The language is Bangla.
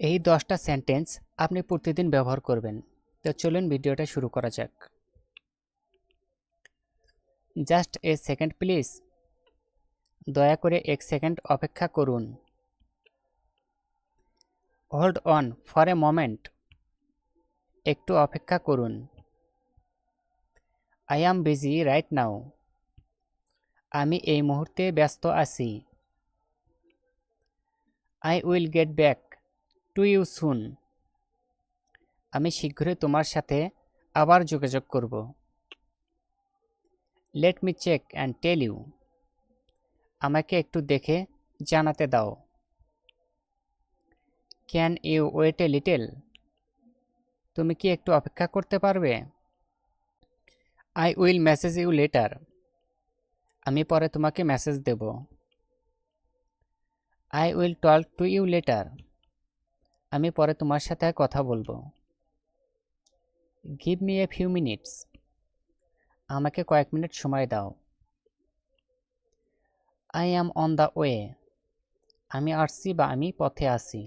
এই 10টা সেন্টেন্স আপনি প্রতিদিন ব্যবহার করবেন। তো চলুন ভিডিওটা শুরু করা যাক। Just a second please. দয়া করে 1 সেকেন্ড অপেক্ষা করুন। Hold on for a moment. একটু অপেক্ষা করুন। I am busy right now. আমি এই মুহূর্তে ব্যস্ত আছি। I will get back to you soon. আমি শীঘ্রই তোমার সাথে আবার যোগাযোগ করব। Let me check and tell you. আমাকে একটু দেখে জানাতে দাও। Can you wait a little. তুমি কি একটু অপেক্ষা করতে পারবে? I will message you later. আমি পরে তোমাকে মেসেজ দেব। I will talk to you later. আমি পরে তোমার সাথে কথা বলবো। Give me a few minutes. আমাকে কয়েক মিনিট সময় দাও। I am on the way. আমি আসছি বা আমি পথে আছি।